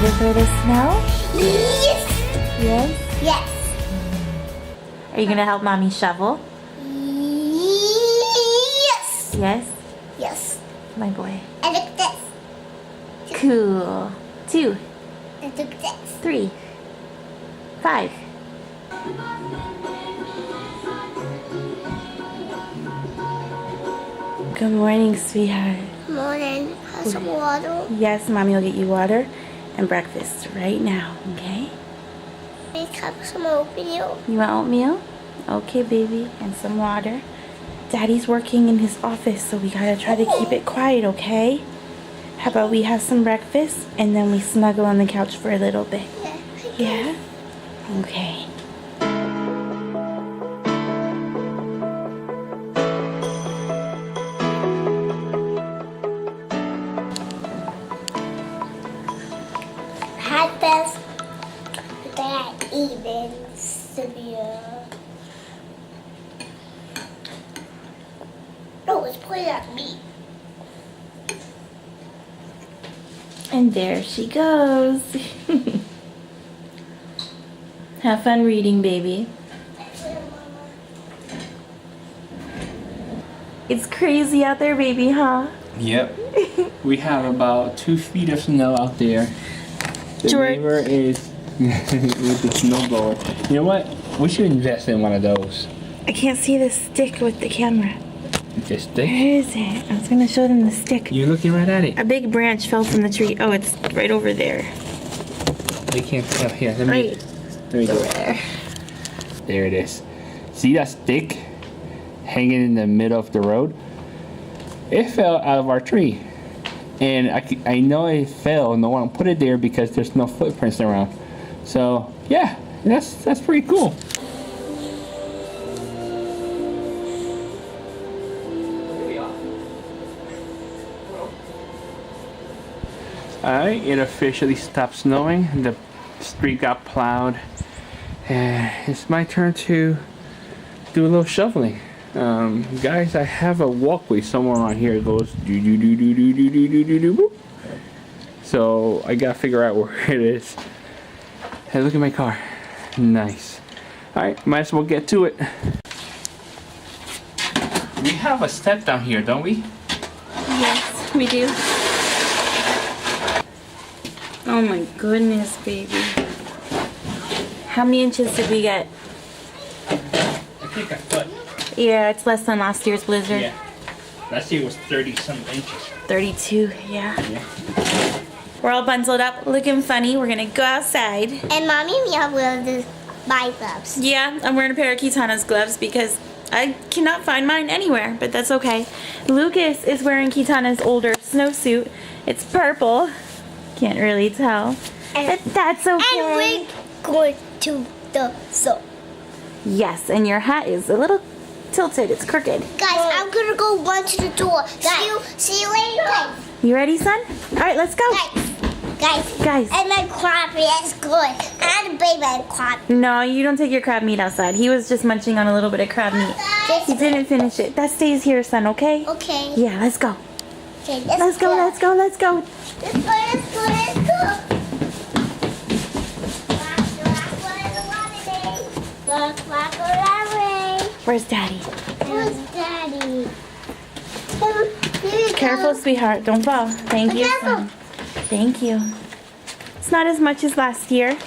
excited for the snow? Yes. Yes? Yes. Are you gonna help Mommy shovel? Yes. Yes? Yes. My boy. And look this. Cool. 2, And look this. 3, 5. Good morning, sweetheart. Morning. Have some water. Yes, Mommy will get you water and breakfast right now, okay? Make up some oatmeal. You want oatmeal? Okay, baby, and some water. Daddy's working in his office, so we gotta try to keep it quiet, okay? How about we have some breakfast and then we snuggle on the couch for a little bit? Yeah. Yeah? Okay. Had this that even severe. No, it's pointing at me. And there she goes. Have fun reading, baby. It's crazy out there, baby, huh? Yep. We have about 2 feet of snow out there. The George. neighbor is with the snowblower. You know what? We should invest in one of those. I can't see the stick with the camera. Just stick. Where is it? I was gonna show them the stick. You're looking right at it. A big branch fell from the tree. Oh, it's right over there. They can't tell. Here, let me Right do over it. there. There it is. See that stick hanging in the middle of the road? It fell out of our tree. And I know it fell. No one put it there because there's no footprints around. So, yeah, that's pretty cool. Alright, it officially stopped snowing. The street got plowed. And it's my turn to do a little shoveling. Guys, I have a walkway somewhere around here. It goes do do do do do do do do do do boop. So I gotta figure out where it is. Hey, look at my car. Nice. Alright, might as well get to it. We have a step down here, don't we? Yes, we do. Oh my goodness, baby. How many inches did we get? I think a foot. Yeah, it's less than last year's blizzard. Yeah. Last year was 30-some inches. 32, yeah. Yeah. We're all bundled up, looking funny. We're gonna go outside. And Mommy and me have wear the my gloves. Yeah, I'm wearing a pair of Kitana's gloves because I cannot find mine anywhere, but that's okay. Lucas is wearing Kitana's older snowsuit. It's purple. Can't really tell, but that's okay. And we're going to the zoo. Yes, and your hat is a little tilted. It's crooked. Guys, I'm gonna go run to the door. See you later, guys. You ready, son? All right, let's go. Guys. And my crab meat is good. And baby crab. No, you don't take your crab meat outside. He was just munching on a little bit of crab meat. He didn't finish it. That stays here, son, okay? Okay. Yeah, let's go. Okay, Let's go, let's go, let's go. Let's go, let's go, let's go. Where's Daddy? Where's Daddy? Careful, sweetheart. Don't fall. Thank you, son. Thank you. It's not as much as last year,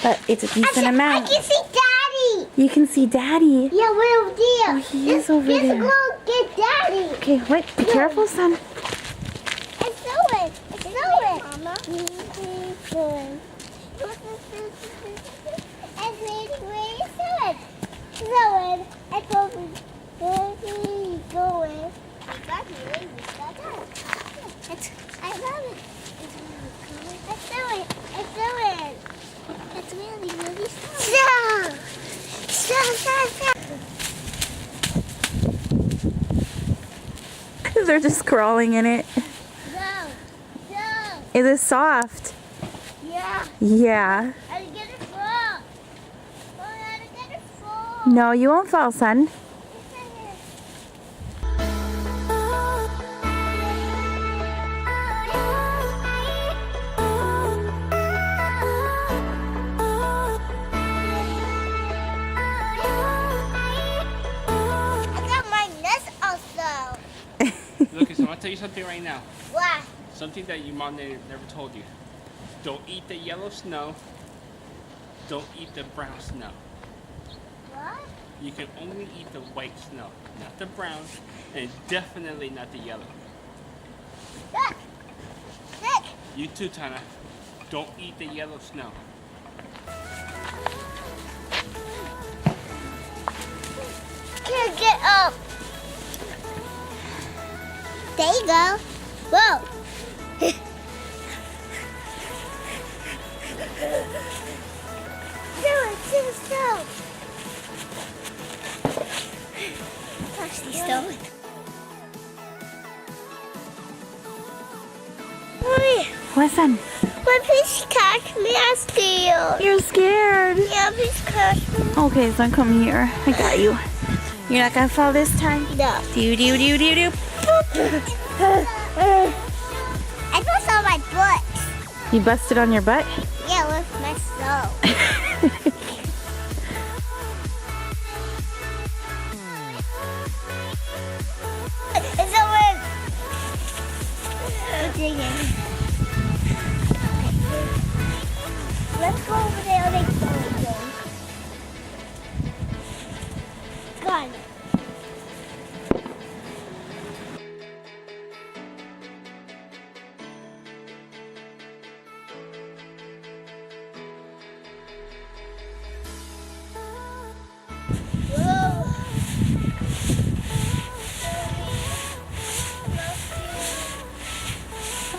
but it's a decent amount. I can see Daddy. You can see Daddy. Yeah, we're over there. Oh, he is over there. Let's go get Daddy. Okay, wait. Be careful, son. It's snowing. It's snowing. Mama. It's snowing. Snowing. It's over. It's going. I love it. It's snowing. It's snowing. It's really, really snowing. Snow. They're just crawling in it. No. Is it soft? Yeah. Yeah. I'm gonna fall. I'm gonna fall. No, you won't fall, son. tell you something right now. What? Something that your mom never told you. Don't eat the yellow snow. Don't eat the brown snow. What? You can only eat the white snow, not the brown, and definitely not the yellow. Look. Look. You too, Tana. Don't eat the yellow snow. Can't get up. There you go. Whoa. Do it, slow. Touch the stone. Mommy, Listen, why please catch me? I'm scared. you're scared. Yeah, please catch me. Okay, so come here. I got you. You're not gonna fall this time? No. Do. I just saw my butt. You busted on your butt? Yeah, with my soul. It's over. Let's go over there and make something. Gone.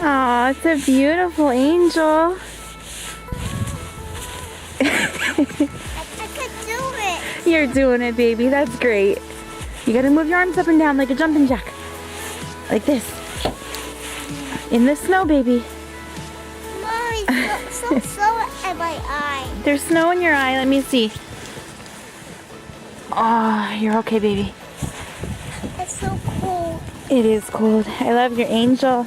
Aw, it's a beautiful angel. I could do it. You're doing it, baby. That's great. You gotta move your arms up and down like a jumping jack. Like this. In the snow, baby. Mommy, so in my eye. There's snow in your eye. Let me see. Oh, you're okay, baby. It's so cool. It is cold. I love your angel.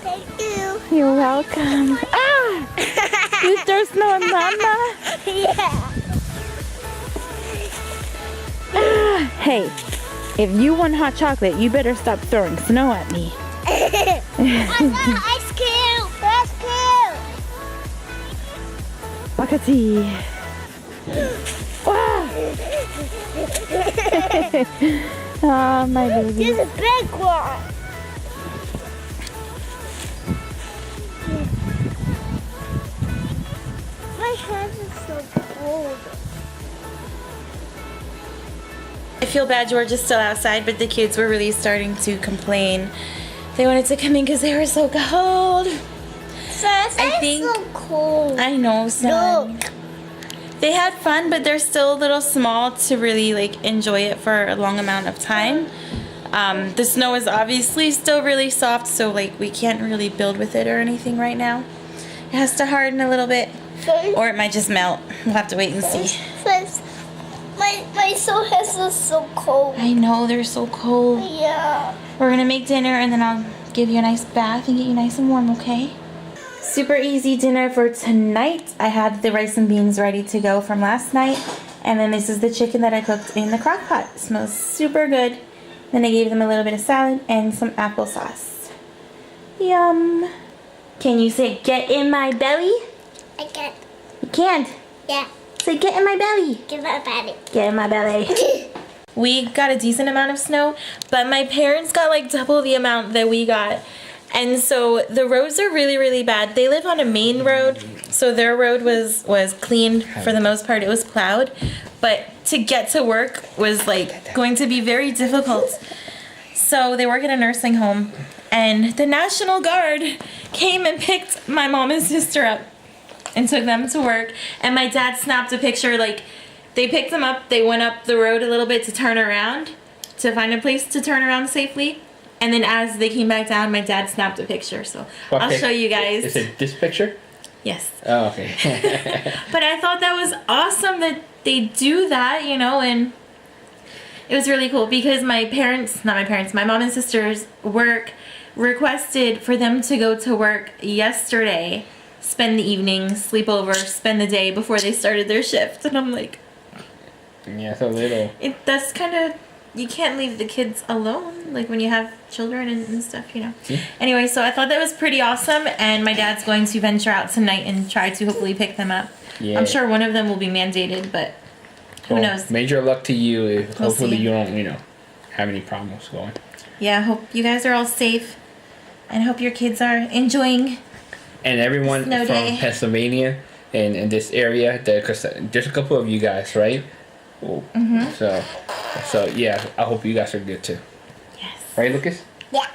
Thank you. You're welcome. Ah! You throw snow at Mama? Yeah. Hey, if you want hot chocolate, you better stop throwing snow at me. I got ice cube. Ice cube. Wakati. Wow. Oh, my baby. There's a big one. My hands are so cold. I feel bad George is still outside, but the kids were really starting to complain. They wanted to come in because they were so cold. I think so cold. I know, son. Look. They had fun, but they're still a little small to really like enjoy it for a long amount of time. The snow is obviously still really soft, so like we can't really build with it or anything right now. It has to harden a little bit, or it might just melt. We'll have to wait and see. First, my soul has so cold. I know, they're so cold. Yeah. We're gonna make dinner and then I'll give you a nice bath and get you nice and warm, okay? Super easy dinner for tonight. I had the rice and beans ready to go from last night. And then this is the chicken that I cooked in the crock pot. It smells super good. Then I gave them a little bit of salad and some applesauce. Yum. Can you say, get in my belly? I can't. You can't. Yeah. Say, get in my belly. Give my body. Get in my belly. We got a decent amount of snow, but my parents got like double the amount that we got. And so the roads are really, really bad. They live on a main road, so their road was clean for the most part. It was plowed, but to get to work was like going to be very difficult. So they work at a nursing home, and the National Guard came and picked my mom and sister up and took them to work. And my dad snapped a picture, like they picked them up, they went up the road a little bit to turn around, to find a place to turn around safely. And then as they came back down, my dad snapped a picture. So I'll show you guys. Is it this picture? Yes. Oh, okay. But I thought that was awesome that they do that, you know, and it was really cool because my mom and sister's work requested for them to go to work yesterday, spend the evening, sleep over, spend the day before they started their shift. And I'm like, yeah, so little. that's kind of you can't leave the kids alone, like when you have children and stuff, you know. Yeah. Anyway, so I thought that was pretty awesome, and my dad's going to venture out tonight and try to hopefully pick them up. Yeah. I'm sure one of them will be mandated, but who knows? Major luck to you. We'll Hopefully see. you don't, have any problems going. Yeah, I hope you guys are all safe, and I hope your kids are enjoying. And everyone Snow from day. Pennsylvania and in this area, there's a couple of you guys, right? Mm-hmm. So yeah, I hope you guys are good too. Yes. Right, Lucas? Yeah.